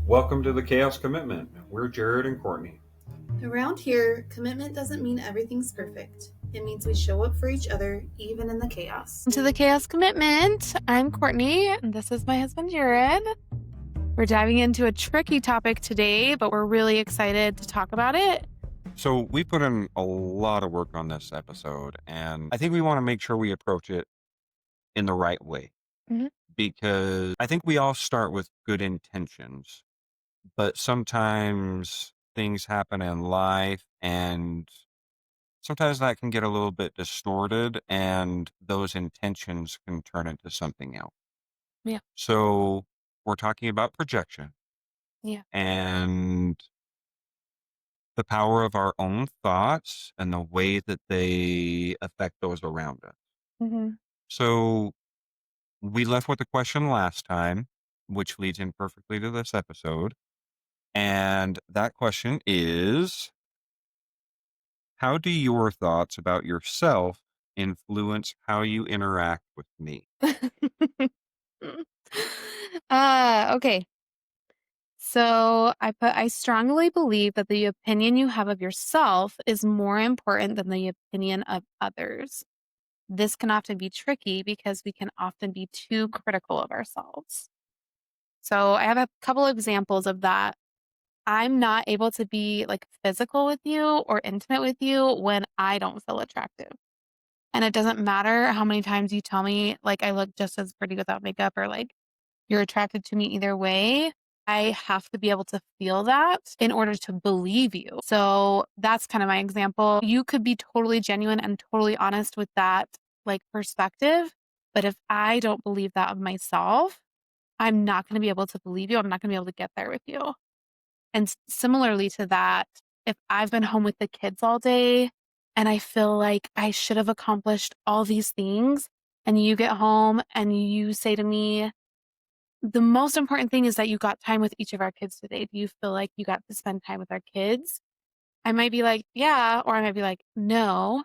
Welcome to the Chaos Commitment. We're Jared and Courtney. Around here, commitment doesn't mean everything's perfect. It means we show up for each other, even in the chaos. To the Chaos Commitment. I'm Courtney, and this is my husband, Jared. We're diving into a tricky topic today, but we're really excited to talk about it. So, we put in a lot of work on this episode, and I think we want to make sure we approach it in the right way. Mhm. Because I think we all start with good intentions, but sometimes things happen in life, and sometimes that can get a little bit distorted, and those intentions can turn into something else. Yeah. So, we're talking about projection. Yeah. And the power of our own thoughts and the way that they affect those around us. Mm-hmm. So we left with a question last time, which leads in perfectly to this episode. And that question is, how do your thoughts about yourself influence how you interact with me? Okay. So I strongly believe that the opinion you have of yourself is more important than the opinion of others. This can often be tricky because we can often be too critical of ourselves. So I have a couple examples of that. I'm not able to be like physical with you or intimate with you when I don't feel attractive. And it doesn't matter how many times you tell me like I look just as pretty without makeup or like you're attracted to me either way. I have to be able to feel that in order to believe you. So that's kind of my example. You could be totally genuine and totally honest with that like perspective. But if I don't believe that of myself, I'm not going to be able to believe you. I'm not going to be able to get there with you. And similarly to that, if I've been home with the kids all day and I feel like I should have accomplished all these things, and you get home and you say to me, the most important thing is that you got time with each of our kids today. Do you feel like you got to spend time with our kids? I might be like, yeah, or I might be like, no.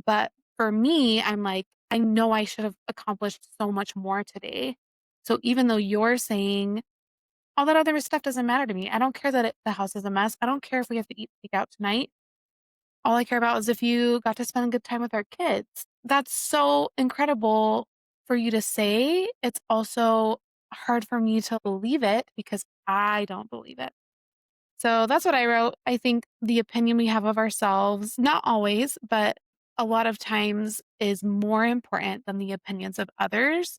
But for me, I'm like, I know I should have accomplished so much more today. So even though you're saying all that other stuff doesn't matter to me. I don't care that the house is a mess. I don't care if we have to eat takeout tonight. All I care about is if you got to spend a good time with our kids. That's so incredible for you to say. It's also hard for me to believe it because I don't believe it. So that's what I wrote. I think the opinion we have of ourselves, not always, but a lot of times is more important than the opinions of others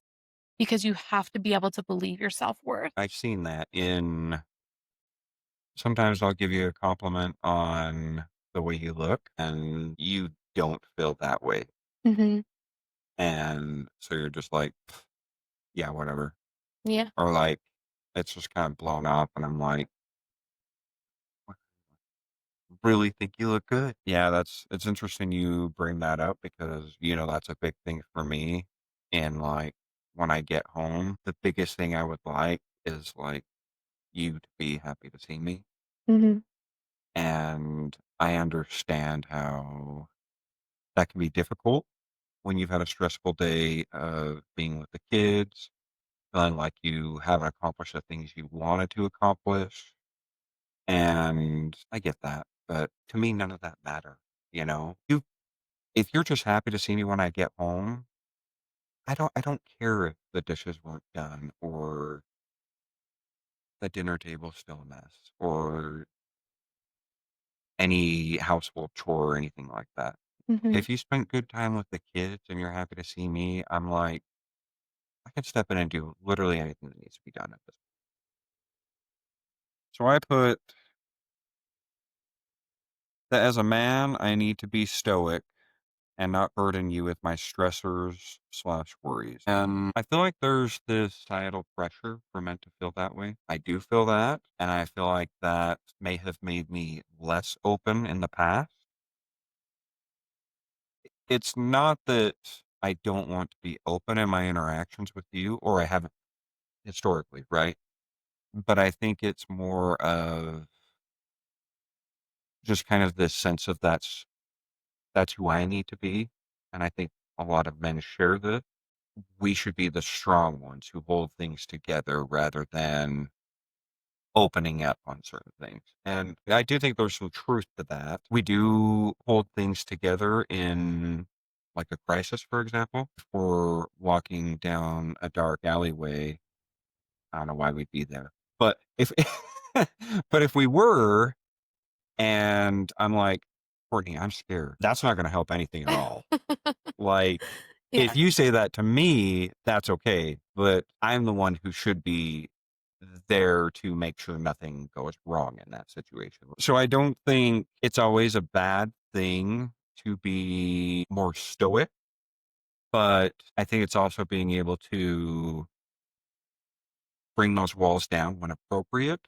because you have to be able to believe your self worth. I've seen that in sometimes I'll give you a compliment on the way you look, and you don't feel that way. Hmm. And so you're just like, yeah, whatever. Yeah. Or like, it's just kind of blown up, and I'm like, "What, really think you look good?" Yeah, it's interesting you bring that up because, that's a big thing for me. And like, when I get home, the biggest thing I would like is like you to be happy to see me. Hmm. And I understand how that can be difficult when you've had a stressful day of being with the kids, feeling like you haven't accomplished the things you wanted to accomplish. And I get that. But to me, none of that matter. If you're just happy to see me when I get home, I don't care if the dishes weren't done or the dinner table's still a mess or any household chore or anything like that. Hmm. If you spent good time with the kids and you're happy to see me, I'm like, I can step in and do literally anything that needs to be done at this. So I put that as a man, I need to be stoic and not burden you with my stressors slash worries. And I feel like there's this societal pressure for men to feel that way. I do feel that. And I feel like that may have made me less open in the past. It's not that I don't want to be open in my interactions with you, or I haven't historically, right? But I think it's more of just kind of this sense of that's who I need to be. And I think a lot of men share this. We should be the strong ones who hold things together rather than opening up on certain things. And I do think there's some truth to that. We do hold things together in like a crisis, for example. If we're walking down a dark alleyway, I don't know why we'd be there. But if but if we were and I'm like, Courtney, I'm scared. That's not going to help anything at all. Like, if Yeah. you say that to me, that's okay. But I'm the one who should be there to make sure nothing goes wrong in that situation. So I don't think it's always a bad thing to be more stoic, but I think it's also being able to bring those walls down when appropriate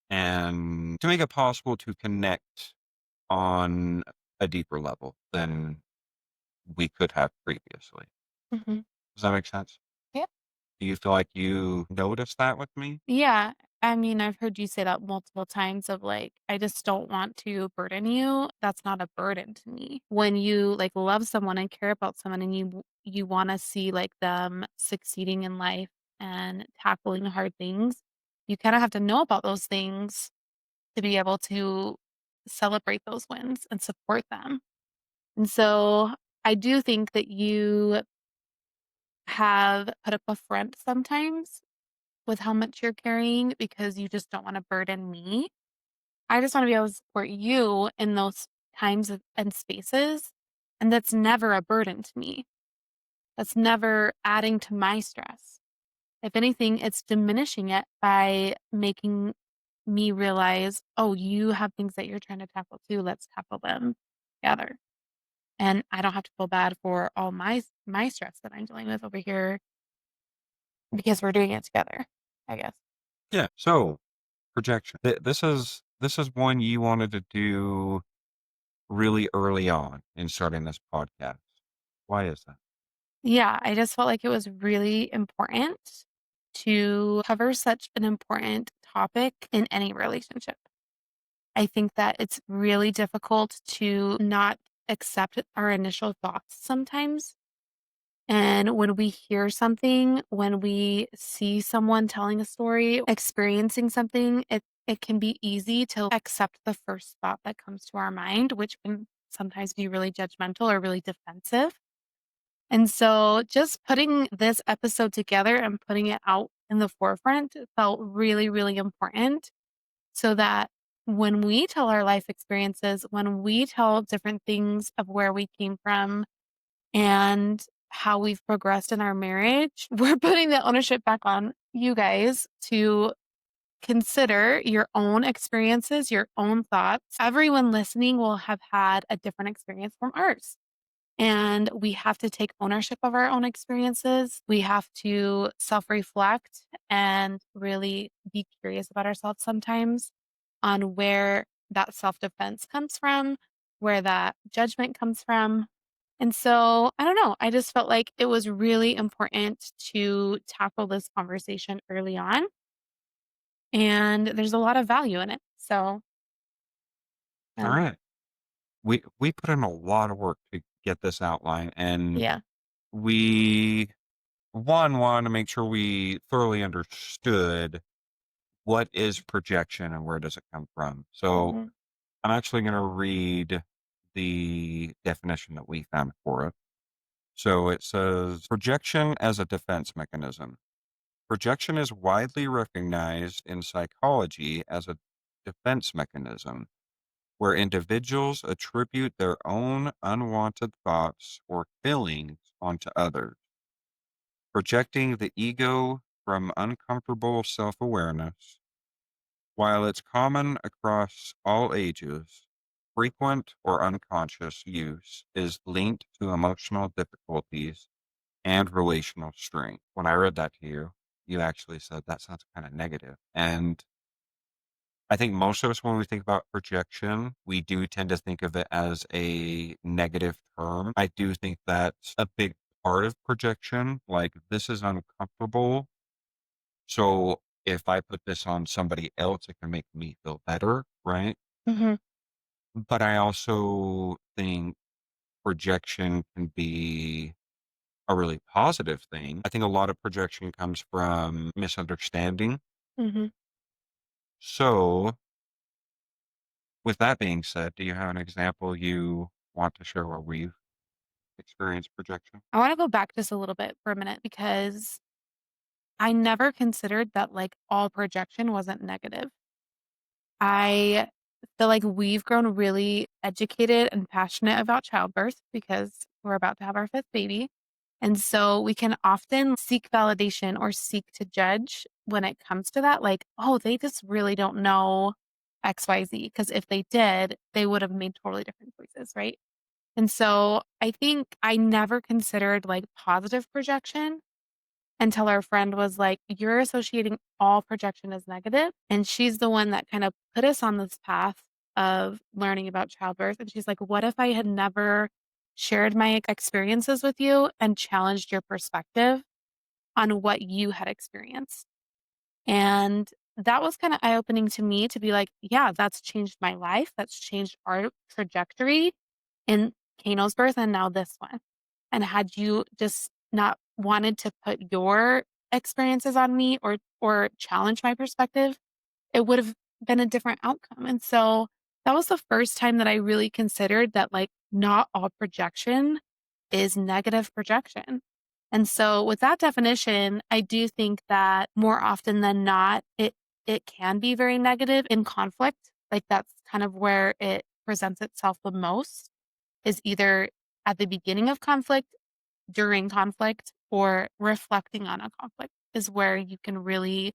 and to make it possible to connect on a deeper level than we could have previously. Mhm. Does that make sense? Yeah. Do you feel like you noticed that with me? Yeah. I mean, I've heard you say that multiple times of like, I just don't want to burden you. That's not a burden to me. When you like love someone and care about someone and you want to see like them succeeding in life and tackling hard things, you kind of have to know about those things to be able to celebrate those wins and support them. And so I do think that you have put up a front sometimes with how much you're carrying because you just don't wanna burden me. I just wanna be able to support you in those times and spaces, and that's never a burden to me. That's never adding to my stress. If anything, it's diminishing it by making me realize, "Oh, you have things that you're trying to tackle too, let's tackle them together." And I don't have to feel bad for all my stress that I'm dealing with over here because we're doing it together, I guess. Yeah. So projection. This is one you wanted to do really early on in starting this podcast. Why is that? Yeah, I just felt like it was really important to cover such an important topic in any relationship. I think that it's really difficult to not accept our initial thoughts sometimes. And when we hear something, when we see someone telling a story, experiencing something, it can be easy to accept the first thought that comes to our mind, which can sometimes be really judgmental or really defensive. And so just putting this episode together and putting it out in the forefront felt really, really important so that when we tell our life experiences, when we tell different things of where we came from and how we've progressed in our marriage, we're putting the ownership back on you guys to consider your own experiences, your own thoughts. Everyone listening will have had a different experience from ours. And we have to take ownership of our own experiences. We have to self reflect and really be curious about ourselves sometimes on where that self defense comes from, where that judgment comes from. And so I don't know. I just felt like it was really important to tackle this conversation early on. And there's a lot of value in it. So, All um, right. We put in a lot of work to get this outline, and yeah. we one wanted to make sure we thoroughly understood what is projection and where does it come from. So Hmm. I'm actually going to read the definition that we found for it. So it says projection as a defense mechanism. Projection is widely recognized in psychology as a defense mechanism where individuals attribute their own unwanted thoughts or feelings onto others, projecting the ego from uncomfortable self awareness. While it's common across all ages, frequent or unconscious use is linked to emotional difficulties and relational strain. When I read that to you, you actually said that sounds kind of negative. And I think most of us, when we think about projection, we do tend to think of it as a negative term. I do think that's a big part of projection. Like, this is uncomfortable. So if I put this on somebody else, it can make me feel better, right? Hmm. But I also think projection can be a really positive thing. I think a lot of projection comes from misunderstanding. Hmm. So, with that being said, do you have an example you want to share where we've experienced projection? I want to go back just a little bit for a minute because I never considered that like all projection wasn't negative. I feel like we've grown really educated and passionate about childbirth because we're about to have our fifth baby. And so we can often seek validation or seek to judge when it comes to that. Like, oh, they just really don't know XYZ. Because if they did, they would have made totally different choices. Right. And so I think I never considered like positive projection until our friend was like, "You're associating all projection as negative." And she's the one that kind of put us on this path of learning about childbirth. And she's like, "What if I had never shared my experiences with you and challenged your perspective on what you had experienced?" And that was kind of eye opening to me to be like, yeah, that's changed my life. That's changed our trajectory in Kano's birth and now this one. And had you just not wanted to put your experiences on me or challenge my perspective, it would have been a different outcome. And so that was the first time that I really considered that like not all projection is negative projection. And so with that definition, I do think that more often than not, it can be very negative in conflict. Like that's kind of where it presents itself the most is either at the beginning of conflict, during conflict, or reflecting on a conflict is where you can really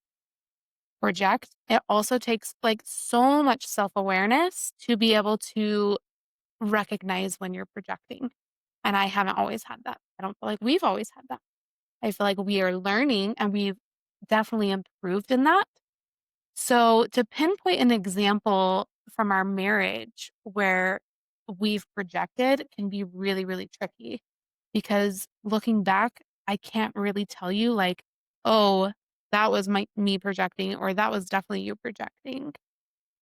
project. It also takes like so much self-awareness to be able to recognize when you're projecting. And I haven't always had that. I don't feel like we've always had that. I feel like we are learning and we've definitely improved in that. So, to pinpoint an example from our marriage where we've projected can be really, really tricky because looking back, I can't really tell you, like, oh, that was me projecting, or that was definitely you projecting.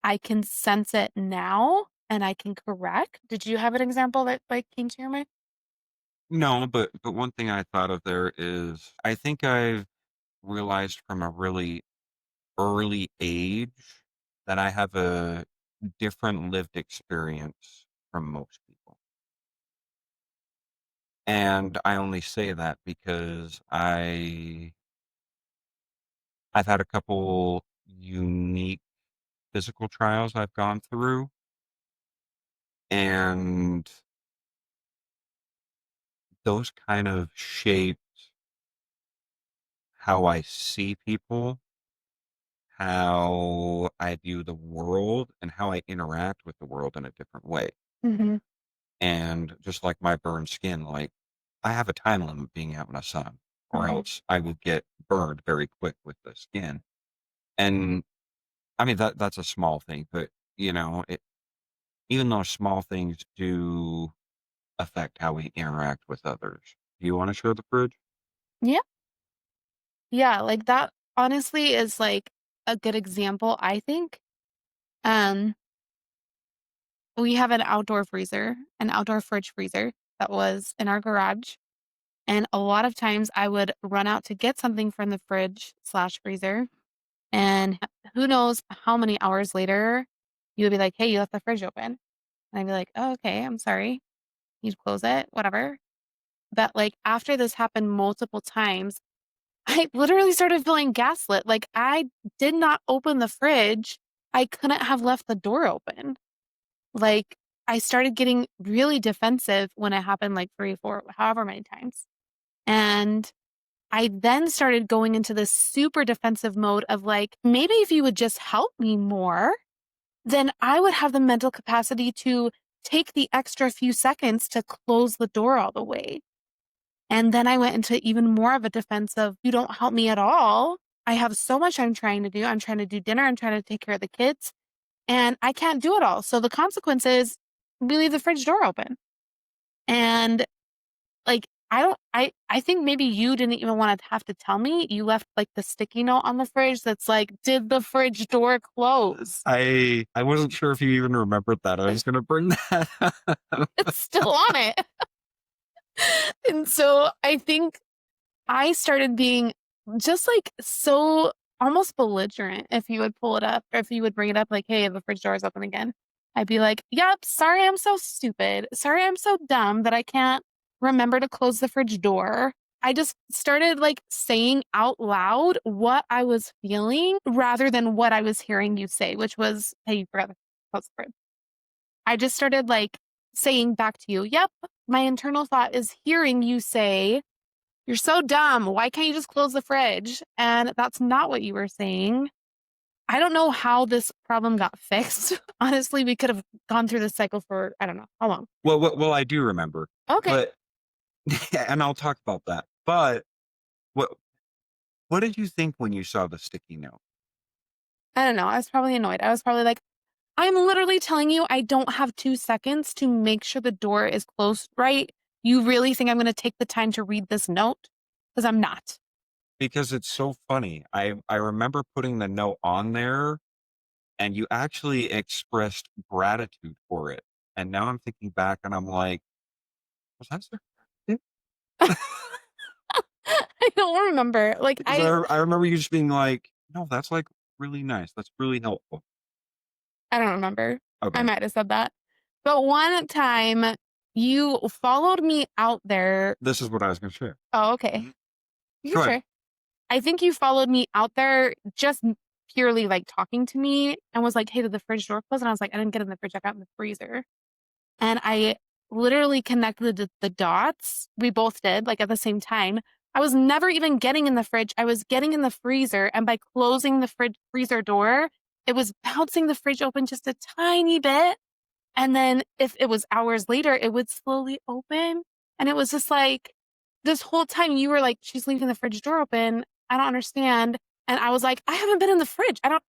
I can sense it now and I can correct. Did you have an example that like came to your mind? No, but one thing I thought of there is I think I've realized from a really early age that I have a different lived experience from most people. And I only say that because I've had a couple unique physical trials I've gone through, and those kind of shaped how I see people, how I view the world, and how I interact with the world in a different way. Mhm. And just like my burned skin, like I have a time limit being out in the sun, or Mhm. else I would get burned very quick with the skin. And I mean that's a small thing, but even those small things do affect how we interact with others. Do you want to share the fridge? Yeah. Yeah, like that honestly is like a good example, I think. Um, we have an outdoor freezer, an outdoor fridge freezer that was in our garage. And a lot of times I would run out to get something from the fridge slash freezer. And who knows how many hours later you would be like, hey, you left the fridge open. And I'd be like, oh, okay, I'm sorry. You'd close it, whatever. But like after this happened multiple times, I literally started feeling gaslit. Like I did not open the fridge. I couldn't have left the door open. Like I started getting really defensive when it happened like 3, 4, however many times. And I then started going into this super defensive mode of like, maybe if you would just help me more, then I would have the mental capacity to take the extra few seconds to close the door all the way. And then I went into even more of a defense of, you don't help me at all. I have so much I'm trying to do. I'm trying to do dinner. I'm trying to take care of the kids and I can't do it all. So the consequence is we leave the fridge door open. And like, I think maybe you didn't even want to have to tell me. You left like the sticky note on the fridge that's like, did the fridge door close? I wasn't sure if you even remembered that. I was gonna bring that up. It's still on it. And so I think I started being just like so almost belligerent if you would pull it up or if you would bring it up like, "Hey, the fridge door is open again." I'd be like, "Yep, sorry I'm so stupid. Sorry I'm so dumb that I can't remember to close the fridge door." I just started, like, saying out loud what I was feeling rather than what I was hearing you say, which was, "Hey, you forgot to close the fridge." I just started, like, saying back to you, "Yep, my internal thought is hearing you say, 'You're so dumb. Why can't you just close the fridge?' And that's not what you were saying." I don't know how this problem got fixed. Honestly, we could have gone through this cycle for I don't know how long. Well, I do remember, Okay. but and I'll talk about that. But what what did you think when you saw the sticky note? I don't know. I was probably annoyed. I was probably like, I'm literally telling you I don't have 2 seconds to make sure the door is closed right. You really think I'm gonna take the time to read this note? Because 'Cause I'm not. Because it's so funny. I remember putting the note on there, and you actually expressed gratitude for it. And now I'm thinking back, and I'm like, was that sarcastic? I don't remember. Like, Because I remember you just being like, no, that's like really nice. That's really helpful. I don't remember. I Okay, might have said that. But one time, you followed me out there. this is what I was going to share. Oh, okay. You Go can ahead. share. I think you followed me out there just purely, like, talking to me and was like, "Hey, did the fridge door close?" And I was like, "I didn't get in the fridge, I got in the freezer." And I literally connected the dots. We both did, like, at the same time. I was never even getting in the fridge, I was getting in the freezer, and by closing the freezer door, it was bouncing the fridge open just a tiny bit, and then if it was hours later, it would slowly open, and it was just like, this whole time you were like, "She's leaving the fridge door open. I don't understand." And I was like, "I haven't been in the fridge. I don't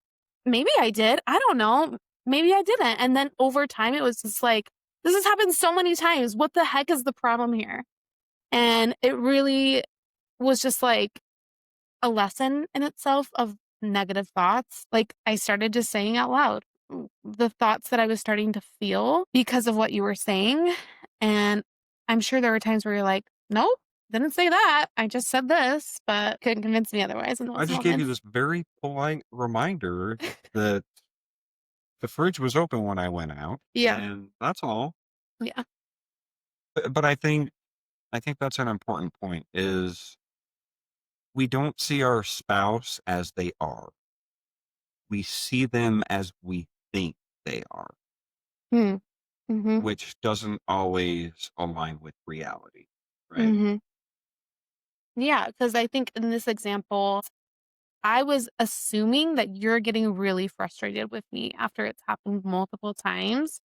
maybe I did. I don't know. Maybe I didn't." And then over time, it was just like, "This has happened so many times. What the heck is the problem here?" And it really was just like a lesson in itself of negative thoughts. Like, I started just saying out loud the thoughts that I was starting to feel because of what you were saying. And I'm sure there were times where you're like, nope, didn't say that. I just said this, but couldn't convince me otherwise in I those just gave you moments. this very polite reminder that the fridge was open when I went out, Yeah. and that's all. Yeah. But I think that's an important point is we don't see our spouse as they are. We see them as we think they are, Mm. Mhm. which doesn't always align with reality, right? Mhm. Yeah, because I think in this example, I was assuming that you're getting really frustrated with me after it's happened multiple times.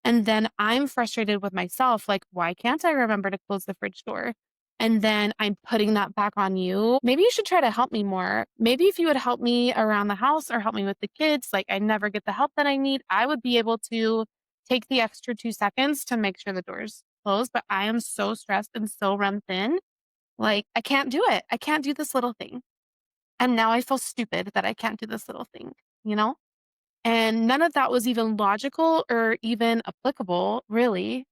And then I'm frustrated with myself, like, why can't I remember to close the fridge door? And then I'm putting that back on you. Maybe you should try to help me more. Maybe if you would help me around the house or help me with the kids, like, I never get the help that I need, I would be able to take the extra 2 seconds to make sure the door's closed. But I am so stressed and so run thin. Like, I can't do it. I can't do this little thing. And now I feel stupid that I can't do this little thing, you know? And none of that was even logical or even applicable, really.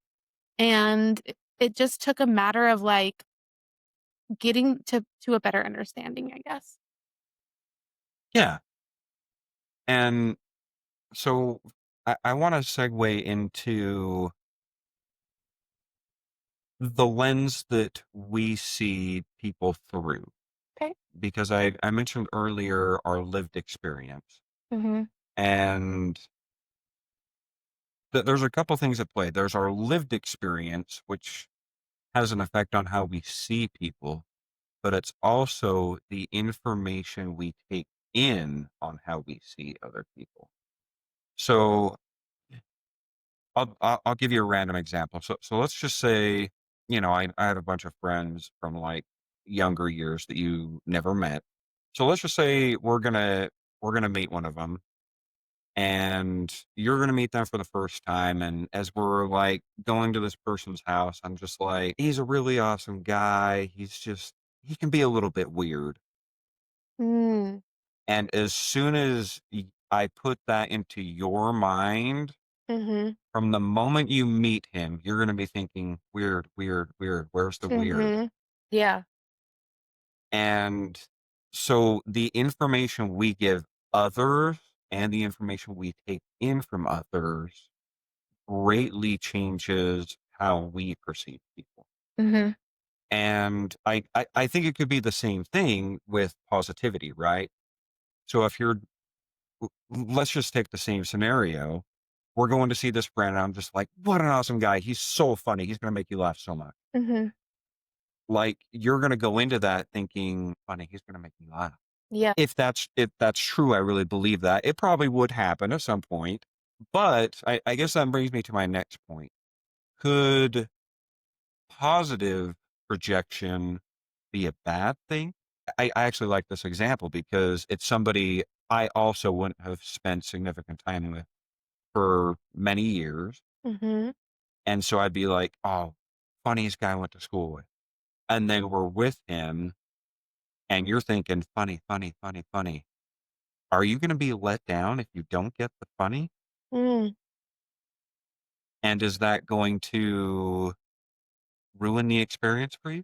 And it just took a matter of, like, getting to a better understanding, I guess. Yeah. And so I want to segue into the lens that we see people through, Okay. because I mentioned earlier our lived experience. Mhm. And there's a couple things at play. There's our lived experience, which has an effect on how we see people, but it's also the information we take in on how we see other people. So I'll give you a random example. So let's just say, I have a bunch of friends from like younger years that you never met. So let's just say we're gonna meet one of them, and you're gonna meet them for the first time. And as we're like going to this person's house, I'm just like, he's a really awesome guy. He can be a little bit weird. Mm. And as soon as I put that into your mind, Mhm. from the moment you meet him, you're gonna be thinking, "Weird, weird, weird. Where's the weird?" Mhm. Yeah. And So the information we give others and the information we take in from others greatly changes how we perceive people. Mhm. And I think it could be the same thing with positivity, right? So if you're, let's just take the same scenario. We're going to see this friend, and I'm just like, what an awesome guy. He's so funny. He's going to make you laugh so much. Mhm. Like you're going to go into that thinking, funny, he's going to make me laugh. Yeah. If that's true, I really believe that. It probably would happen at some point. But I guess that brings me to my next point. Could positive projection be a bad thing? I actually like this example because it's somebody I also wouldn't have spent significant time with for many years. Mhm. And so I'd be like, oh, funniest guy I went to school with. And then we're with him and you're thinking, funny, funny, funny, funny. Are you going to be let down if you don't get the funny? Mm. And is that going to ruin the experience for you?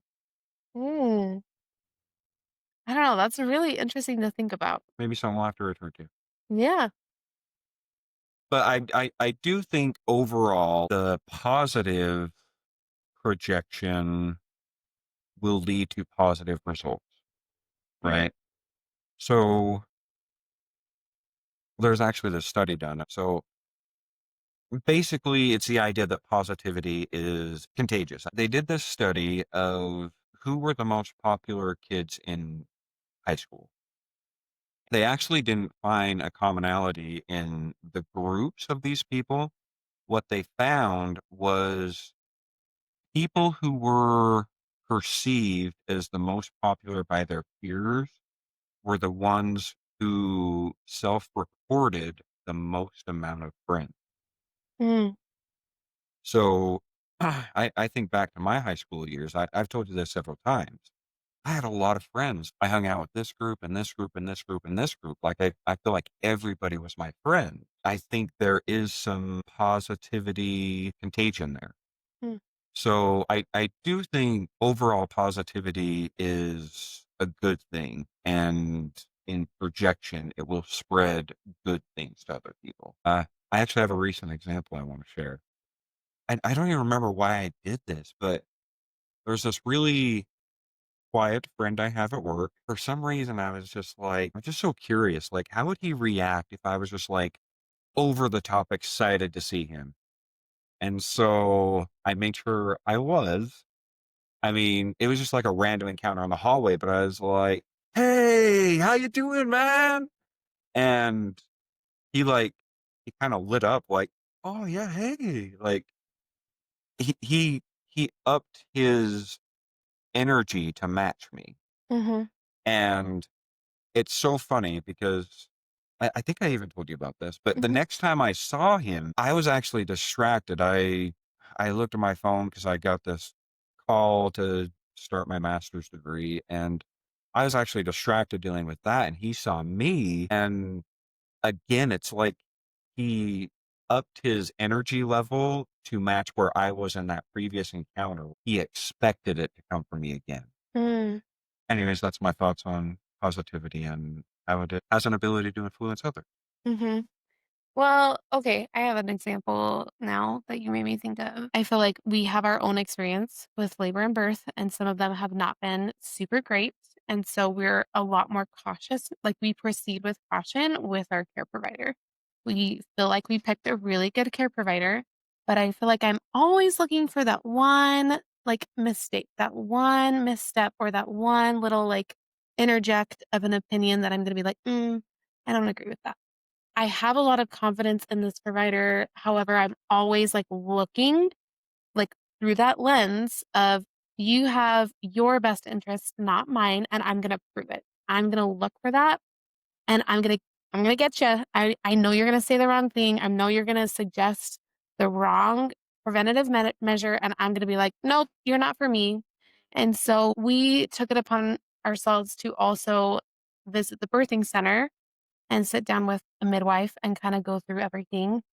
Mm. I don't know, that's really interesting to think about. Maybe someone will have to return to. Yeah. But I do think overall the positive projection will lead to positive results, Mm. right? So there's actually this study done. So basically, it's the idea that positivity is contagious. They did this study of who were the most popular kids in high school. They actually didn't find a commonality in the groups of these people. What they found was people who were perceived as the most popular by their peers were the ones who self-reported the most amount of friends. Mm. So I think back to my high school years. I've told you this several times. I had a lot of friends. I hung out with this group and this group and this group and this group. Like I feel like everybody was my friend. I think there is some positivity contagion there. Mm. So I do think overall positivity is a good thing. And in projection, it will spread good things to other people. I actually have a recent example I want to share. I don't even remember why I did this, but there's this really quiet friend I have at work. For some reason, I was just like, I'm just so curious. Like, how would he react if I was just like over the top excited to see him? And so I made sure I was. I mean, it was just like a random encounter on the hallway, but I was like, "Hey, how you doing, man?" And he like he kind of lit up like, "Oh yeah, hey." Like he upped his energy to match me. Mhm. And it's so funny because I think I even told you about this, but the Mhm. next time I saw him, I was actually distracted. I looked at my phone because I got this call to start my master's degree, and I was actually distracted dealing with that, and he saw me, and again, it's like he upped his energy level to match where I was in that previous encounter. He expected it to come from me again. Mm. Anyways, that's my thoughts on positivity and how it has an ability to influence others. Mhm. Well, okay, I have an example now that you made me think of. I feel like we have our own experience with labor and birth, and some of them have not been super great. And so we're a lot more cautious. Like we proceed with caution with our care provider. We feel like we picked a really good care provider, but I feel like I'm always looking for that one like mistake, that one misstep, or that one little like interject of an opinion that I'm going to be like, I don't agree with that. I have a lot of confidence in this provider. However, I'm always like looking like through that lens of you have your best interest, not mine, and I'm going to prove it. I'm going to look for that and I'm going to get you. I know you're going to say the wrong thing. I know you're going to suggest the wrong preventative measure and I'm going to be like, "Nope, you're not for me." And so we took it upon ourselves to also visit the birthing center and sit down with a midwife and kind of go through everything.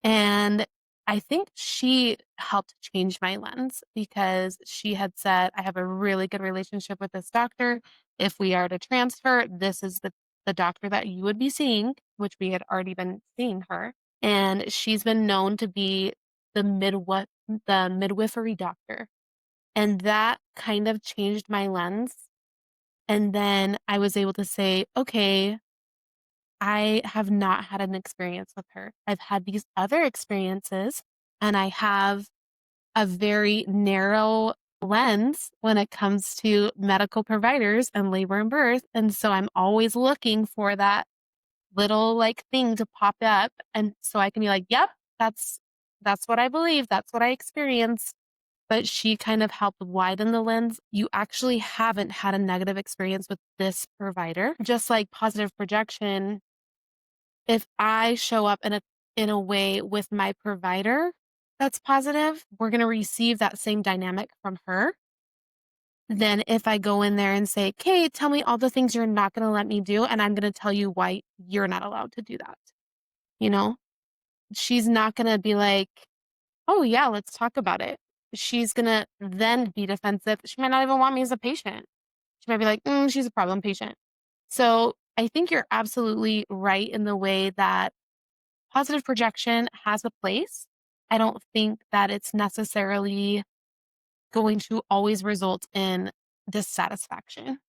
And I think she helped change my lens because she had said, "I have a really good relationship with this doctor. If we are to transfer, this is the doctor that you would be seeing," which we had already been seeing her. And she's been known to be the midwifery doctor. And that kind of changed my lens. And then I was able to say, "Okay, I have not had an experience with her. I've had these other experiences, and I have a very narrow lens when it comes to medical providers and labor and birth, and so I'm always looking for that little, like, thing to pop up, and so I can be like, 'Yep, that's what I believe, that's what I experienced.'" But she kind of helped widen the lens. You actually haven't had a negative experience with this provider. Just like positive projection, if I show up in a way with my provider that's positive, we're gonna receive that same dynamic from her. Then if I go in there and say, "Okay, tell me all the things you're not gonna let me do, and I'm gonna tell you why you're not allowed to do that." You know? She's not gonna be like, "Oh, yeah, let's talk about it." She's gonna then be defensive. She might not even want me as a patient. She might be like, she's a problem patient." So, I think you're absolutely right in the way that positive projection has a place. I don't think that it's necessarily going to always result in dissatisfaction.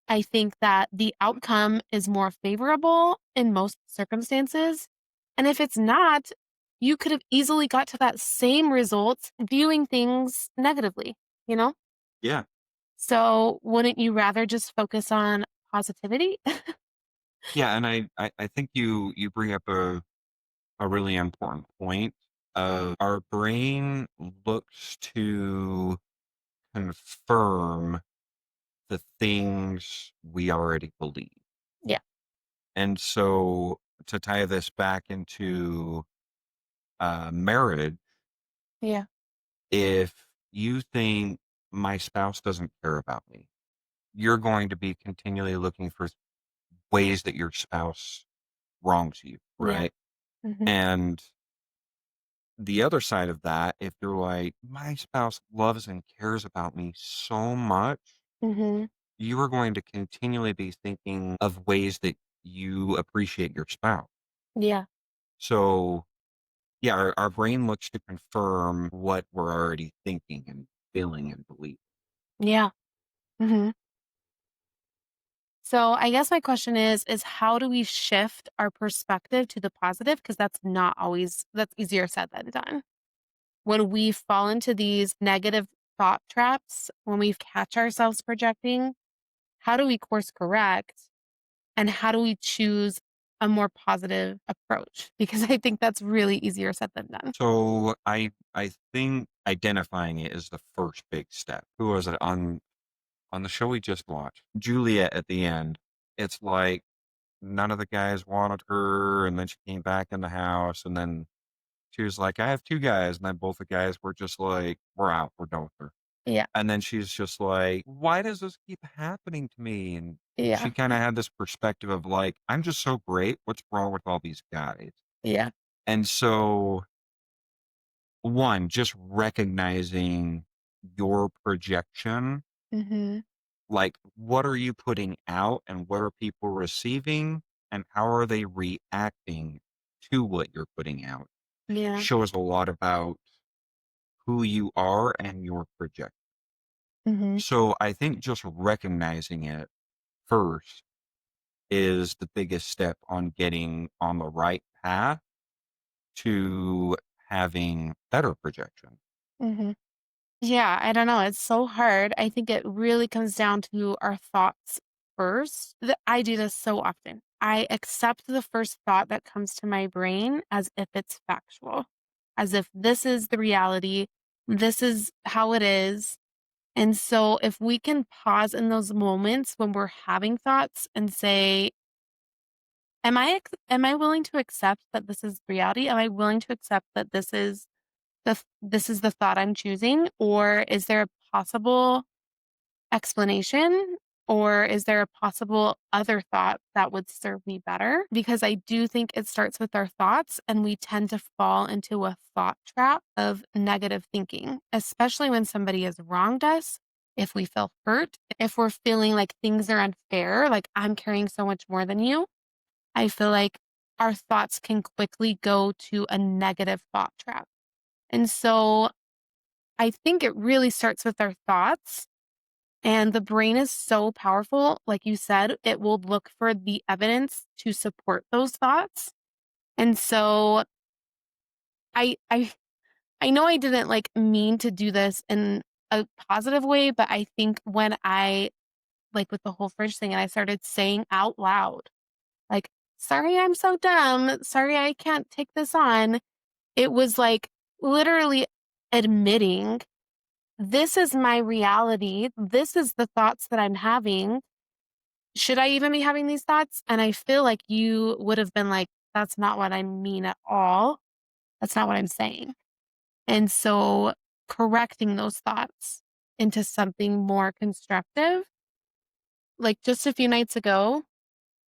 I think that the outcome is more favorable in most circumstances. And if it's not, you could have easily got to that same result viewing things negatively, you know? Yeah. So wouldn't you rather just focus on positivity? Yeah, and I think you bring up a really important point. Our brain looks to confirm the things we already believe. Yeah. And so to tie this back into marriage, Yeah. if you think my spouse doesn't care about me, you're going to be continually looking for ways that your spouse wrongs you, Yeah. right? Mhm. And the other side of that, if you're like, my spouse loves and cares about me so much, Mhm. you are going to continually be thinking of ways that you appreciate your spouse. Yeah. So, yeah, our brain looks to confirm what we're already thinking and feeling and believing. Yeah. Mhm. So I guess my question is how do we shift our perspective to the positive? Because that's not always that's easier said than done. When we fall into these negative thought traps, when we catch ourselves projecting, how do we course correct and how do we choose a more positive approach? Because I think that's really easier said than done. So I think identifying it is the first big step. Who was it on the show we just watched? Juliet at the end. It's like none of the guys wanted her, and then she came back in the house, and then she was like, "I have 2 guys," and then both the guys were just like, "We're out, we're done with her." Yeah. And then she's just like, "Why does this keep happening to me?" And she Yeah. kinda had this perspective of like, "I'm just so great, what's wrong with all these guys?" Yeah. And so, 1, just recognizing your projection, Mhm. like, what are you putting out and what are people receiving, and how are they reacting to what you're putting out, Yeah. shows a lot about who you are and your project. Mhm. So I think just recognizing it first is the biggest step on getting on the right path to having better projection. Mhm. Yeah, I don't know. It's so hard. I think it really comes down to our thoughts first. I do this so often. I accept the first thought that comes to my brain as if it's factual, as if this is the reality, this is how it is. And so, if we can pause in those moments when we're having thoughts and say, am I willing to accept that this is reality? Am I willing to accept that this is the thought I'm choosing, or is there a possible explanation, Or is there a possible other thought that would serve me better? Because I do think it starts with our thoughts, and we tend to fall into a thought trap of negative thinking, especially when somebody has wronged us. If we feel hurt, if we're feeling like things are unfair, like I'm carrying so much more than you, I feel like our thoughts can quickly go to a negative thought trap. And so I think it really starts with our thoughts. And the brain is so powerful. Like you said, it will look for the evidence to support those thoughts. And so I I know I didn't like mean to do this in a positive way, but I think when I like with the whole fridge thing and I started saying out loud, like, sorry, I'm so dumb. Sorry, I can't take this on. It was like literally admitting this is my reality. This is the thoughts that I'm having. Should I even be having these thoughts? And I feel like you would have been like, that's not what I mean at all. That's not what I'm saying. And so correcting those thoughts into something more constructive, like just a few nights ago,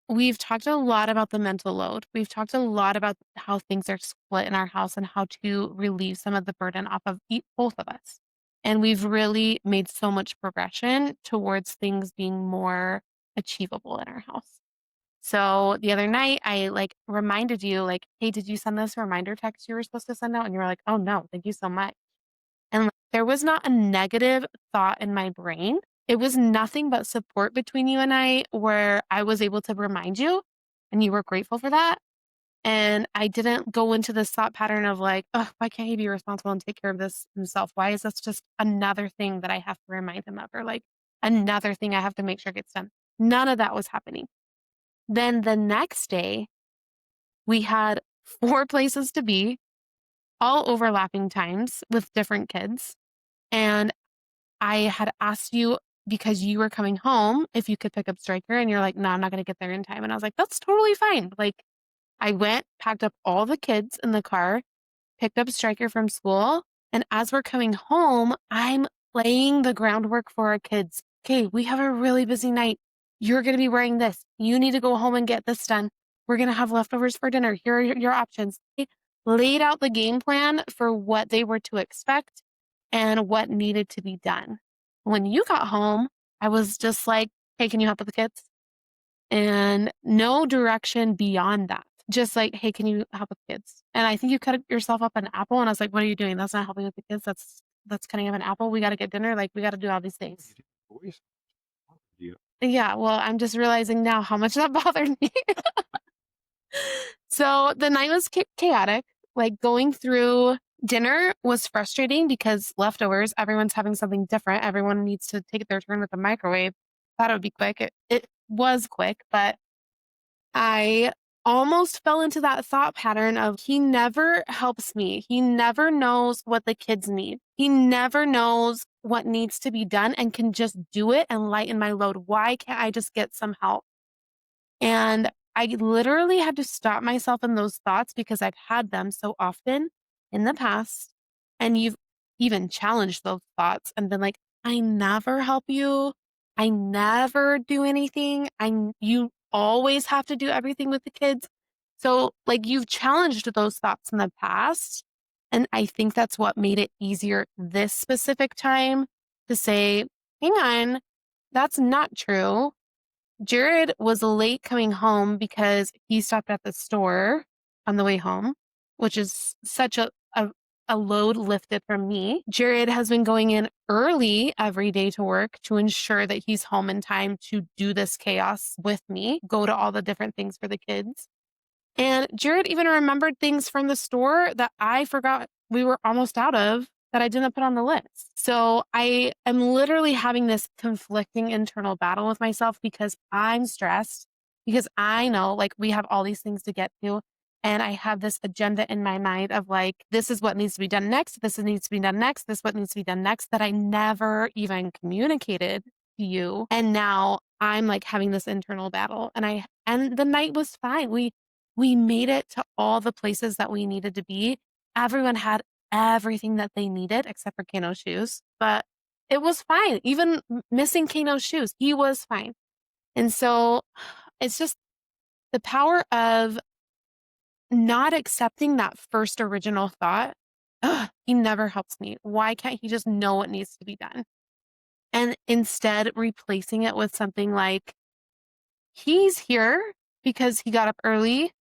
we've talked a lot about the mental load. We've talked a lot about how things are split in our house and how to relieve some of the burden off of both of us. And we've really made so much progression towards things being more achievable in our house. So the other night, I like reminded you, like, hey, did you send this reminder text you were supposed to send out? And you were like, oh no, thank you so much. And like, there was not a negative thought in my brain. It was nothing but support between you and I, where I was able to remind you and you were grateful for that. And I didn't go into this thought pattern of like, oh, why can't he be responsible and take care of this himself? Why is this just another thing that I have to remind him of, or like another thing I have to make sure gets done? None of that was happening. Then the next day, we had 4 places to be, all overlapping times with different kids. And I had asked you because you were coming home if you could pick up Striker, and you're like, no, I'm not going to get there in time. And I was like, that's totally fine. Like, I went, packed up all the kids in the car, picked up Striker from school. And as we're coming home, I'm laying the groundwork for our kids. Okay, we have a really busy night. You're going to be wearing this. You need to go home and get this done. We're going to have leftovers for dinner. Here are your options. Okay? Laid out the game plan for what they were to expect and what needed to be done. When you got home, I was just like, hey, can you help with the kids? And no direction beyond that. Just like, hey, can you help with the kids? And I think you cut yourself up an apple. And I was like, what are you doing? That's not helping with the kids. That's cutting up an apple. We got to get dinner. Like, we got to do all these things. Voice you. Yeah. Well, I'm just realizing now how much that bothered me. So the night was chaotic. Like going through dinner was frustrating because leftovers, everyone's having something different. Everyone needs to take their turn with the microwave. Thought it would be quick. It was quick, but I almost fell into that thought pattern of he never helps me. He never knows what the kids need. He never knows what needs to be done and can just do it and lighten my load. Why can't I just get some help? And I literally had to stop myself in those thoughts because I've had them so often in the past. And you've even challenged those thoughts and been like, I never help you. I never do anything. You always have to do everything with the kids. So like you've challenged those thoughts in the past. And I think that's what made it easier this specific time to say, hang on, that's not true. Jared was late coming home because he stopped at the store on the way home, which is such a load lifted from me. Jared has been going in early every day to work to ensure that he's home in time to do this chaos with me, go to all the different things for the kids. And Jared even remembered things from the store that I forgot we were almost out of that I didn't put on the list. So I am literally having this conflicting internal battle with myself because I'm stressed, because I know like we have all these things to get to. And I have this agenda in my mind of like, this is what needs to be done next. This needs to be done next. This what needs to be done next that I never even communicated to you. And now I'm like having this internal battle and the night was fine. We made it to all the places that we needed to be. Everyone had everything that they needed except for Kano's shoes, but it was fine. Even missing Kano's shoes, he was fine. And so it's just the power of not accepting that first original thought. "Ugh, he never helps me. Why can't he just know what needs to be done?" And instead replacing it with something like, he's here because he got up early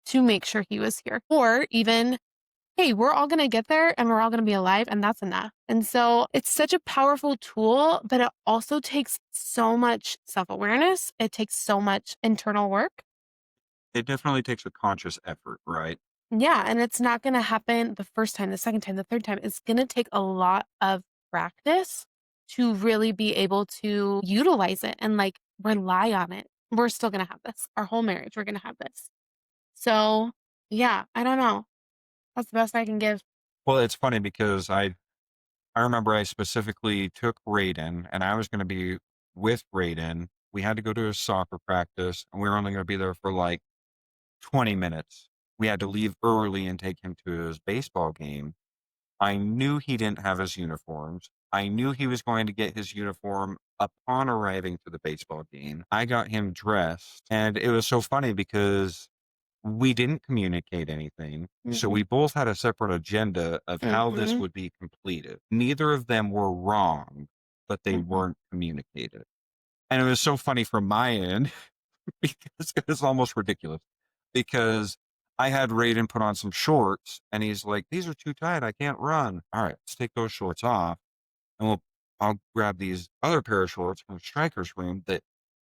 to make sure he was here. Or even, hey, we're all going to get there and we're all going to be alive, and that's enough. And so it's such a powerful tool, but it also takes so much self awareness. It takes so much internal work. It definitely takes a conscious effort, right? Yeah. And it's not going to happen the first time, the second time, the third time. It's going to take a lot of practice to really be able to utilize it and like rely on it. We're still going to have this. Our whole marriage, we're going to have this. So, yeah, I don't know. That's the best I can give. Well, it's funny because I remember I specifically took Raiden, and I was gonna be with Raiden. We had to go to a soccer practice, and we were only gonna be there for, like, 20 minutes. We had to leave early and take him to his baseball game. I knew he didn't have his uniforms. I knew he was going to get his uniform upon arriving to the baseball game. I got him dressed, and it was so funny because we didn't communicate anything. So Mhm. we both had a separate agenda of how this Mhm. would be completed. Neither of them were wrong, but they Mhm. weren't communicated. And it was so funny from my end because it was almost ridiculous because I had Raiden put on some shorts and he's like, these are too tight. I can't run. All right, let's take those shorts off and I'll grab these other pair of shorts from the striker's room that,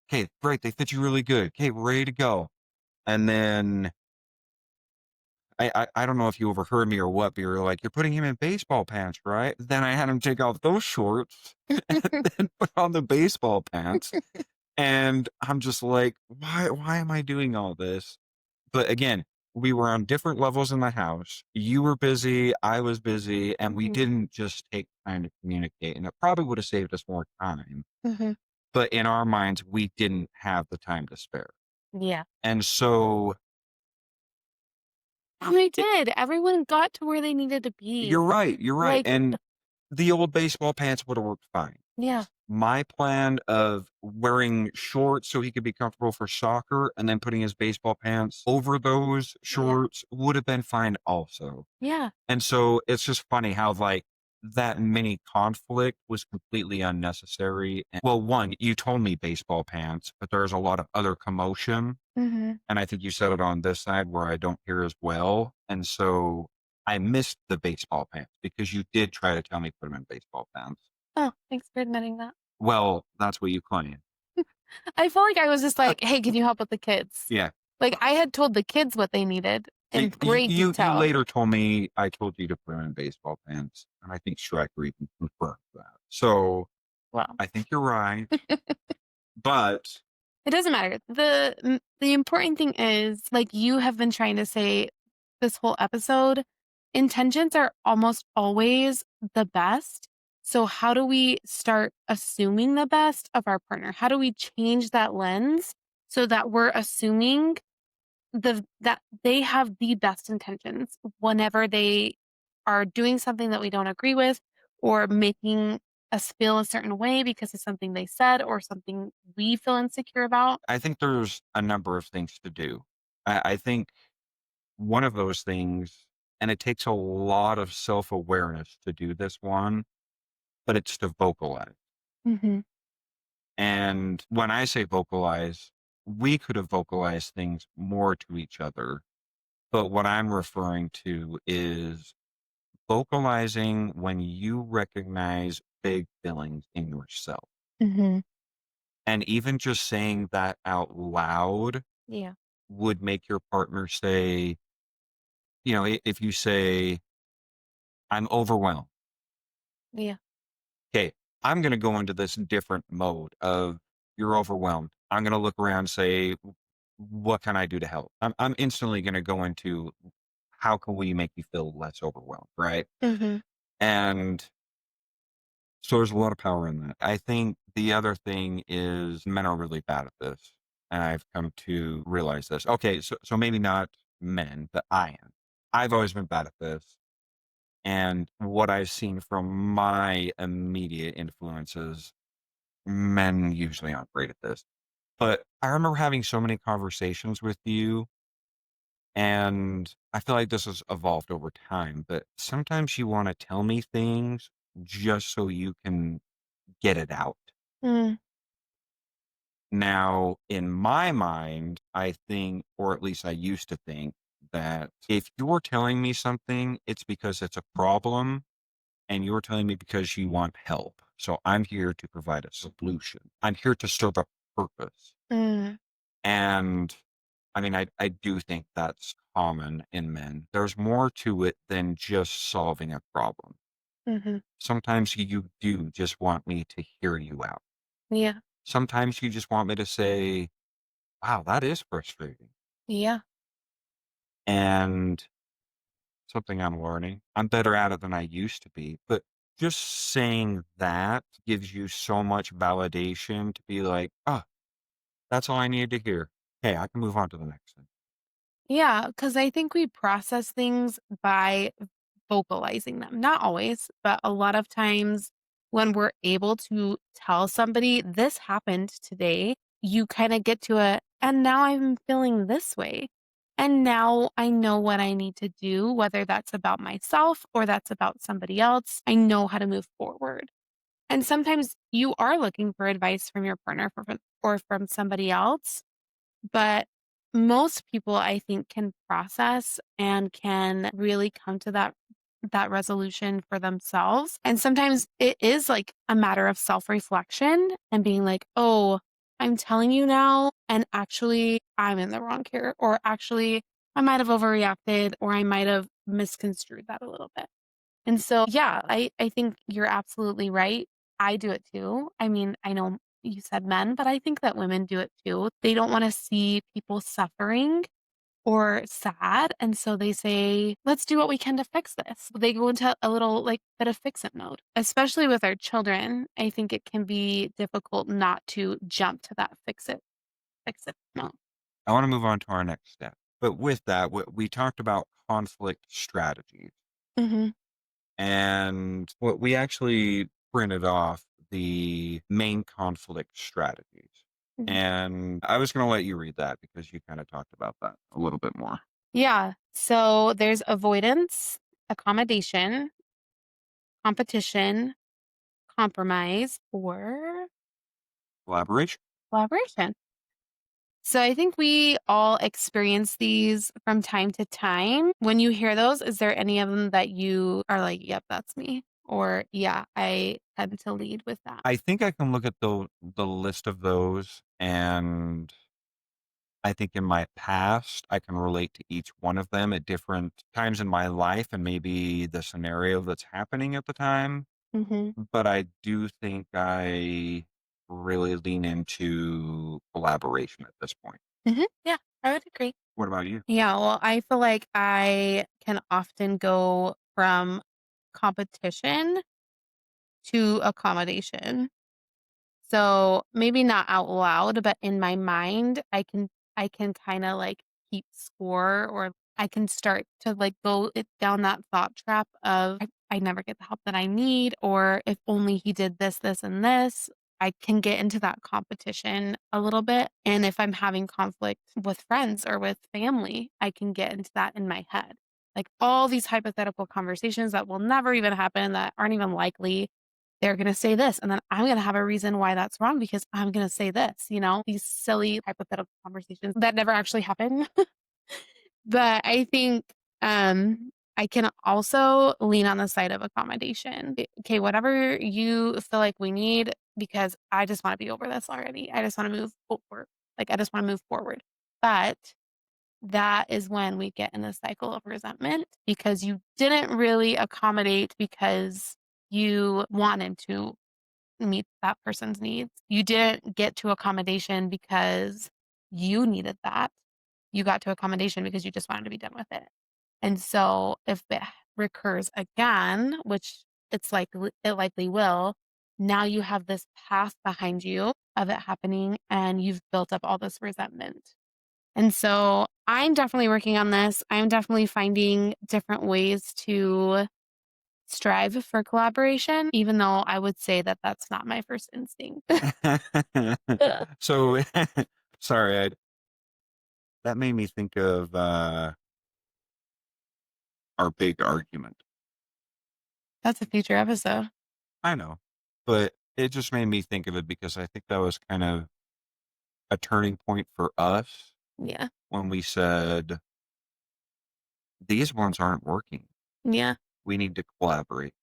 okay, great. They fit you really good. Okay, we're ready to go. And then I don't know if you overheard me or what, but you were like, "You're putting him in baseball pants, right?" Then I had him take off those shorts and then put on the baseball pants, and I'm just like, "Why am I doing all this?" But again, we were on different levels in the house. You were busy, I was busy, and we Mhm. didn't just take time to communicate, and it probably would have saved us more time. Mhm. But in our minds, we didn't have the time to spare. Yeah. And so We it did. Everyone got to where they needed to be. you're right, Like, and the old baseball pants would have worked fine. yeah. My plan of wearing shorts so he could be comfortable for soccer and then putting his baseball pants over those Yeah. shorts would have been fine also. Yeah. And so it's just funny how like that mini conflict was completely unnecessary. Well, one, you told me baseball pants, but there's a lot of other commotion. Mhm. And I think you said it on this side where I don't hear as well. And so I missed the baseball pants because you did try to tell me put them in baseball pants. Oh, thanks for admitting that. Well, that's what you claim. I felt like I was just like, "Hey, can you help with the kids?" Yeah. Like, I had told the kids what they needed in great You detail. later told me I told you to put them in baseball pants, and I think Striker even confirmed that. So Well, I think you're right, but it doesn't matter. The important thing is, like you have been trying to say this whole episode, intentions are almost always the best. So how do we start assuming the best of our partner? How do we change that lens so that we're assuming that they have the best intentions whenever they are doing something that we don't agree with or making us feel a certain way because of something they said or something we feel insecure about. I think there's a number of things to do. I think one of those things, and it takes a lot of self awareness to do this one, but it's to vocalize. Mhm. And when I say vocalize, we could have vocalized things more to each other. But what I'm referring to is vocalizing when you recognize big feelings in yourself. Mhm. And even just saying that out loud Yeah. would make your partner say, if you say, I'm overwhelmed. Yeah. Okay, I'm going to go into this different mode of you're overwhelmed. I'm going to look around and say, what can I do to help? I'm instantly going to go into how can we make you feel less overwhelmed, right? Mhm. And so there's a lot of power in that. I think the other thing is men are really bad at this. And I've come to realize this. Okay, so maybe not men, but I am. I've always been bad at this. And what I've seen from my immediate influences, men usually aren't great at this. But I remember having so many conversations with you, and I feel like this has evolved over time, but sometimes you want to tell me things just so you can get it out. Mm, Now, in my mind, I think, or at least I used to think, that if you're telling me something, it's because it's a problem and you're telling me because you want help. So I'm here to provide a solution. I'm here to serve a purpose. mm, And I mean, I do think that's common in men. There's more to it than just solving a problem. mhm. Sometimes you do just want me to hear you out. Yeah, Sometimes you just want me to say, wow, that is frustrating. yeah, And something I'm learning. I'm better at it than I used to be. But just saying that gives you so much validation to be like, oh, that's all I needed to hear. Hey, I can move on to the next thing. yeah. Because I think we process things by vocalizing them. Not always, but a lot of times when we're able to tell somebody, "This happened today," you kinda get to a, "And now I'm feeling this way. And now I know what I need to do," whether that's about myself or that's about somebody else. I know how to move forward. And sometimes you are looking for advice from your partner or from somebody else, but most people, I think, can process and can really come to that resolution for themselves. And sometimes it is like a matter of self-reflection and being like, "Oh, I'm telling you now, and actually I'm in the wrong here," or actually I might have overreacted or I might have misconstrued that a little bit. And so, yeah, I think you're absolutely right. I do it too. I mean, I know you said men, but I think that women do it too. They don't wanna see people suffering or sad, and so they say, "Let's do what we can to fix this." They go into a little, like, bit of fix-it mode. Especially with our children, I think it can be difficult not to jump to that fix it mode. I want to move on to our next step. But with that, we talked about conflict strategies. Mhm, And what we actually printed off the main conflict strategies. mhm. And I was going to let you read that because you kind of talked about that a little bit more. Yeah, so there's avoidance, accommodation, competition, compromise, or Collaboration. collaboration. So I think we all experience these from time to time. When you hear those, is there any of them that you are like, "Yep, that's me," or, "Yeah, I tend to lead with that?" I think I can look at the list of those, and I think in my past, I can relate to each one of them at different times in my life and maybe the scenario that's happening at the time. Mhm, But I do think I really lean into collaboration at this point. mhm, yeah, I would agree. What about you? Yeah, well, I feel like I can often go from competition to accommodation. So, maybe not out loud, but in my mind, I can kinda, like, keep score, or I can start to, like, go it down that thought trap of, I never get the help that I need," or, "If only he did this, this, and this." I can get into that competition a little bit, and if I'm having conflict with friends or with family, I can get into that in my head. Like, all these hypothetical conversations that will never even happen, that aren't even likely, they're gonna say this, and then I'm gonna have a reason why that's wrong because I'm gonna say this, these silly hypothetical conversations that never actually happen. But I think, I can also lean on the side of accommodation. Okay, whatever you feel like we need, because I just wanna be over this already. I just wanna move forward. Like, I just wanna move forward. But that is when we get in the cycle of resentment because you didn't really accommodate because you wanted to meet that person's needs. You didn't get to accommodation because you needed that. You got to accommodation because you just wanted to be done with it. And so if it recurs again, which it likely will, now you have this path behind you of it happening and you've built up all this resentment. And so I'm definitely working on this. I'm definitely finding different ways to strive for collaboration, even though I would say that that's not my first instinct. So, sorry, that made me think of our big argument. That's a future episode. I know, but it just made me think of it because I think that was kind of a turning point for us Yeah. when we said, these ones aren't working. Yeah. We need to collaborate.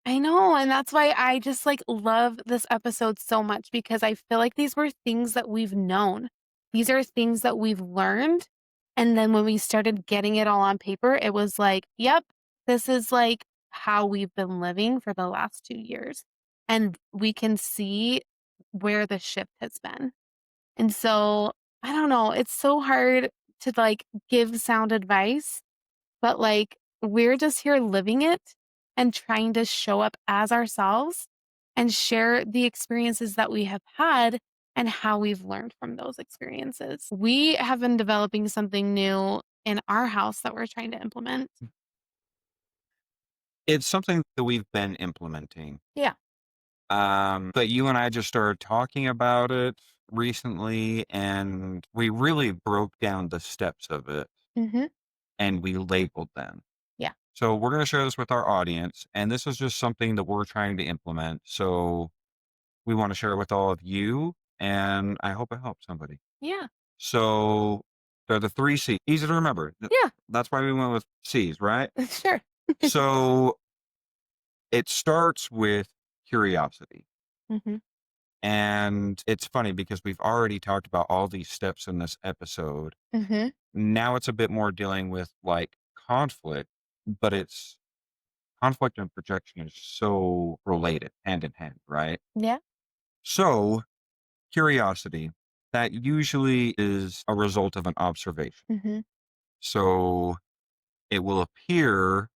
I know, and that's why I just, like, love this episode so much because I feel like these were things that we've known. These are things that we've learned, and then when we started getting it all on paper, it was like, "Yep, this is, like, how we've been living for the last 2 years," and we can see where the shift has been. And so, I don't know, it's so hard to, like, give sound advice, but, like, we're just here living it and trying to show up as ourselves and share the experiences that we have had and how we've learned from those experiences. We have been developing something new in our house that we're trying to implement. It's something that we've been implementing. Yeah. But you and I just started talking about it recently, and we really broke down the steps of it Mhm. and we labeled them. Yeah. So we're going to share this with our audience, and this is just something that we're trying to implement. So we want to share it with all of you, and I hope it helps somebody. Yeah. So they're the three C's. Easy to remember. Yeah. That's why we went with C's, right? Sure. So it starts with curiosity. Mhm. And it's funny because we've already talked about all these steps in this episode. Mhm. Now it's a bit more dealing with like conflict, but it's conflict and projection is so related hand in hand, right? Yeah. So curiosity, that usually is a result of an observation. Mhm. So it will appear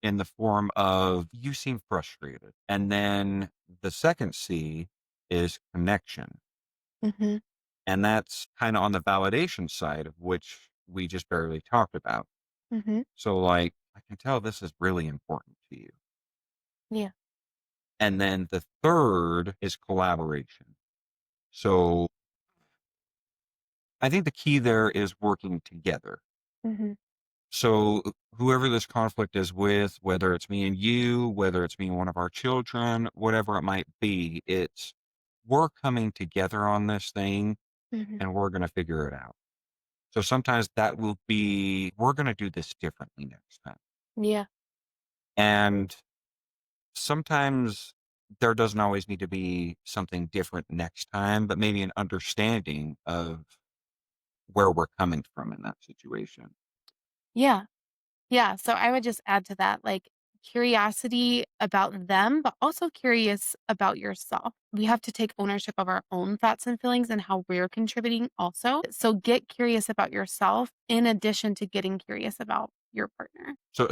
in the form of you seem frustrated. And then the second C is connection. Mhm. And that's kind of on the validation side of which we just barely talked about. Mhm. So, like, I can tell this is really important to you. Yeah. And then the third is collaboration. So, I think the key there is working together. Mhm. So, whoever this conflict is with, whether it's me and you, whether it's me and one of our children, whatever it might be, it's we're coming together on this thing Mhm. and we're going to figure it out. So sometimes that will be, we're going to do this differently next time. Yeah. And sometimes there doesn't always need to be something different next time, but maybe an understanding of where we're coming from in that situation. Yeah. Yeah, so I would just add to that, like, curiosity about them, but also curious about yourself. We have to take ownership of our own thoughts and feelings and how we're contributing also. So get curious about yourself in addition to getting curious about your partner. So,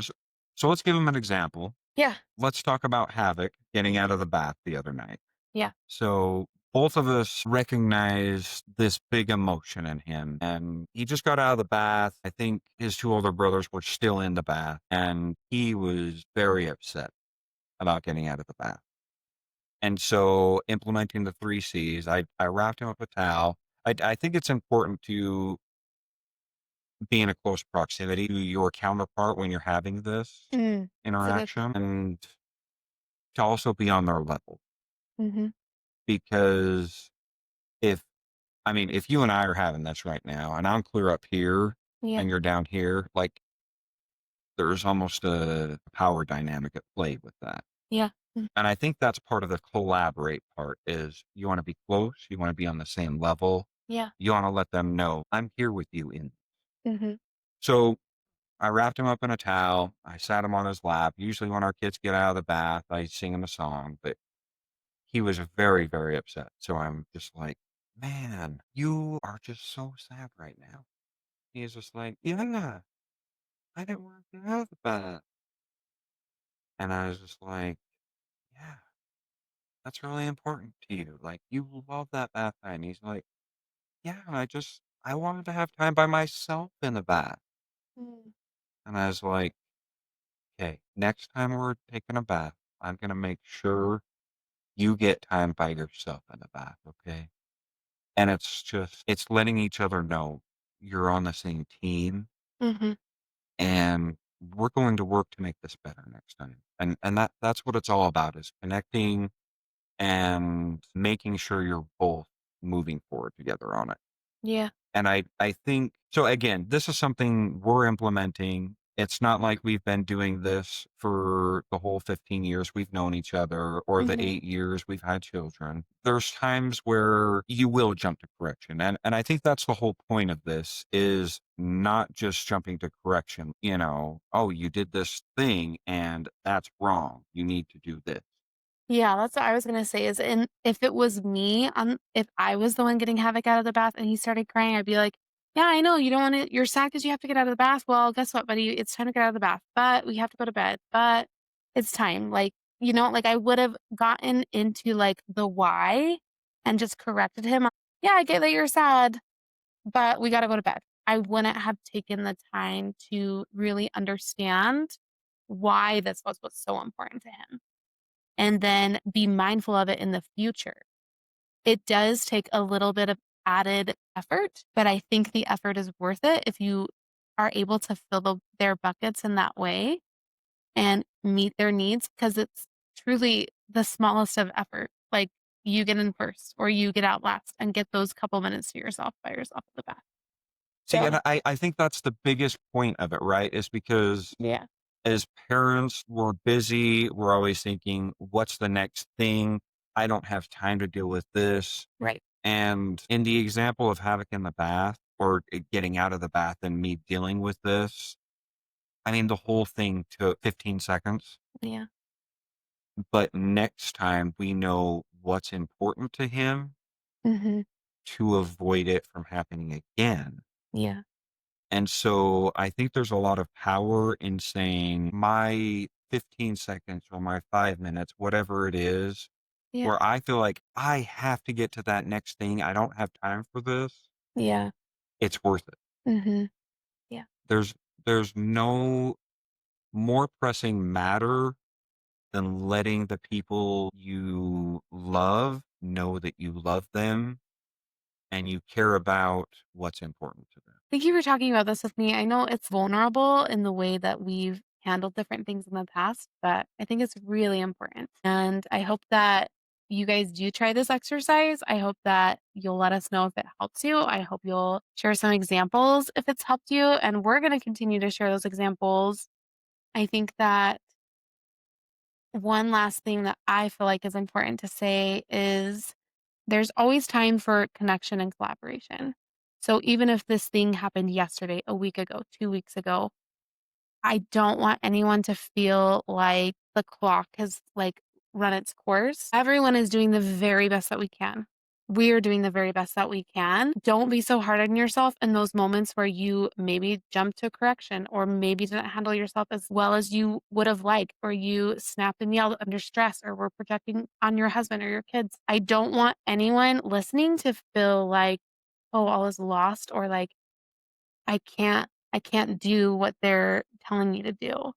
let's give them an example. Yeah. Let's talk about Havoc getting out of the bath the other night. Yeah. So both of us recognized this big emotion in him. And he just got out of the bath. I think his two older brothers were still in the bath. And he was very upset about getting out of the bath. And so implementing the three C's, I wrapped him up a towel. I think it's important to be in a close proximity to your counterpart when you're having this That's a good interaction and to also be on their level. Mhm. Because if I mean, if you and I are having this right now and I'm clear up here Yeah. and you're down here, like there's almost a power dynamic at play with that. Yeah. And I think that's part of the collaborate part is you want to be close, you want to be on the same level, Yeah. you want to let them know I'm here with you in. Mhm. So I wrapped him up in a towel. I sat him on his lap. Usually when our kids get out of the bath, I sing him a song, but he was very, very upset. So I'm just like, man, you are just so sad right now. He's just like, yeah, I didn't want to get out of the bath. And I was just like, yeah, that's really important to you. Like, you love that bath time. And he's like, yeah, I wanted to have time by myself in the bath. Mm. And I was like, okay, next time we're taking a bath, I'm going to make sure you get time by yourself in the bath. Okay. And it's letting each other know you're on the same team Mhm. and we're going to work to make this better next time. And that's what it's all about is connecting and making sure you're both moving forward together on it. Yeah. And I think so again, this is something we're implementing. It's not like we've been doing this for the whole 15 years we've known each other or the Mhm. 8 years we've had children. There's times where you will jump to correction. And I think that's the whole point of this is not just jumping to correction, oh, you did this thing and that's wrong. You need to do this. Yeah, that's what I was gonna say is and if it was me, if I was the one getting Havoc out of the bath and he started crying, I'd be like, "Yeah, I know you don't wanna you're sad because you have to get out of the bath. Well, guess what, buddy? It's time to get out of the bath, but we have to go to bed, but it's time." Like, I would've gotten into, like, the why and just corrected him on, "Yeah, I get that you're sad, but we gotta go to bed." I wouldn't have taken the time to really understand why this was so important to him and then be mindful of it in the future. It does take a little bit of added effort, but I think the effort is worth it if you are able to fill their buckets in that way and meet their needs because it's truly the smallest of effort. Like you get in first or you get out last and get those couple minutes to yourself by yourself at the back. See, So, and I think that's the biggest point of it, right? Is because yeah, as parents, we're busy. We're always thinking, what's the next thing? I don't have time to deal with this. right. And in the example of Havoc in the bath or getting out of the bath and me dealing with this, I mean, the whole thing took 15 seconds. Yeah. But next time we know what's important to him Mhm. to avoid it from happening again. Yeah. And so I think there's a lot of power in saying my 15 seconds or my 5 minutes, whatever it is, Yeah. where I feel like I have to get to that next thing. I don't have time for this. Yeah. It's worth it. Mhm. Yeah. There's there's no more pressing matter than letting the people you love know that you love them and you care about what's important to them. Thank you for talking about this with me. I know it's vulnerable in the way that we've handled different things in the past, but I think it's really important. And I hope that you guys do try this exercise. I hope that you'll let us know if it helps you. I hope you'll share some examples if it's helped you. And we're going to continue to share those examples. I think that one last thing that I feel like is important to say is there's always time for connection and collaboration. So even if this thing happened yesterday, a week ago, 2 weeks ago, I don't want anyone to feel like the clock has, like, run its course. Everyone is doing the very best that we can. We are doing the very best that we can. Don't be so hard on yourself in those moments where you maybe jumped to correction or maybe didn't handle yourself as well as you would have liked, or you snapped and yelled under stress or were projecting on your husband or your kids. I don't want anyone listening to feel like, "Oh, all is lost," or like, I can't do what they're telling me to do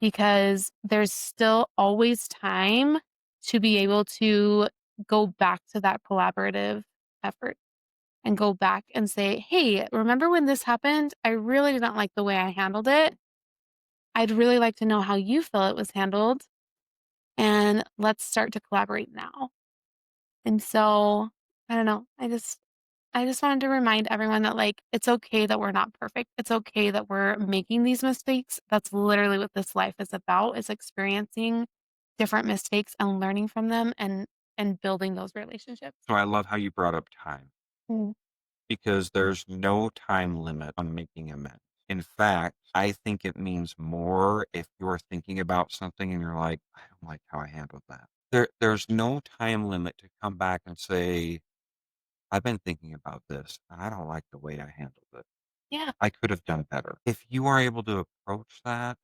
because there's still always time to be able to go back to that collaborative effort and go back and say, "Hey, remember when this happened? I really didn't like the way I handled it. I'd really like to know how you feel it was handled, and let's start to collaborate now." And so, I don't know, I just wanted to remind everyone that, like, it's okay that we're not perfect. It's okay that we're making these mistakes. That's literally what this life is about, is experiencing different mistakes and learning from them and building those relationships. So I love how you brought up time Mm. because there's no time limit on making amends. In fact, I think it means more if you're thinking about something and you're like, I don't like how I handled that. There's no time limit to come back and say, I've been thinking about this and I don't like the way I handled it. Yeah. I could have done better. If you are able to approach that,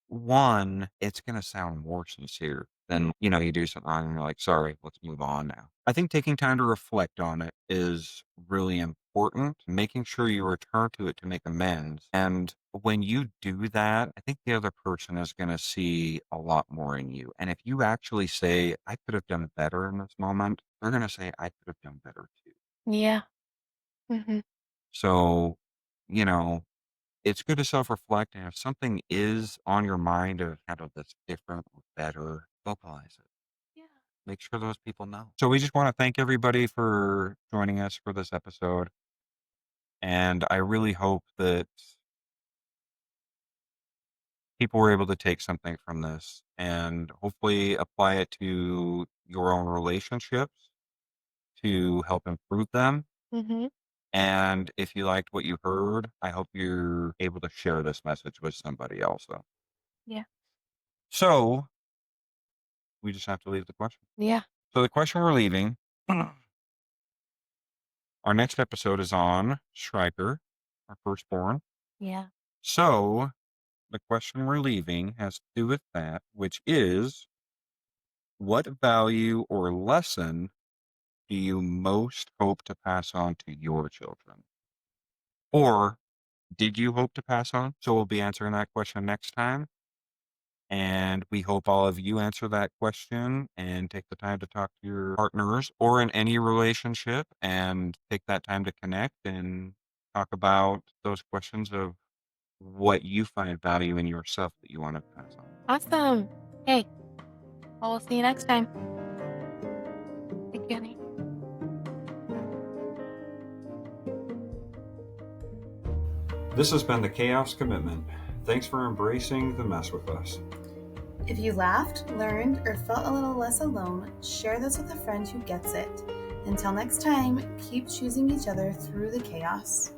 one, it's going to sound more sincere. then, you do something wrong and you're like, sorry, let's move on now. I think taking time to reflect on it is really important, making sure you return to it to make amends. And when you do that, I think the other person is going to see a lot more in you. And if you actually say, I could have done better in this moment, they're going to say, I could have done better too. Yeah. Mhm. So, you know, it's good to self-reflect, and if something is on your mind of handle this different or better, vocalize it. Yeah. Make sure those people know. So we just want to thank everybody for joining us for this episode. And I really hope that people were able to take something from this and hopefully apply it to your own relationships to help improve them. Mhm. And if you liked what you heard, I hope you're able to share this message with somebody also. Yeah. So we just have to leave the question. Yeah. So the question we're leaving, our next episode is on Striker, our firstborn. Yeah. So the question we're leaving has to do with that, which is, what value or lesson do you most hope to pass on to your children? Or did you hope to pass on? So we'll be answering that question next time. And we hope all of you answer that question and take the time to talk to your partners or in any relationship and take that time to connect and talk about those questions of what you find value in yourself that you want to pass on. Awesome. Hey, well, we'll see you next time. Thank you, honey. This has been the Chaos Commitment. Thanks for embracing the mess with us. If you laughed, learned, or felt a little less alone, share this with a friend who gets it. Until next time, keep choosing each other through the chaos.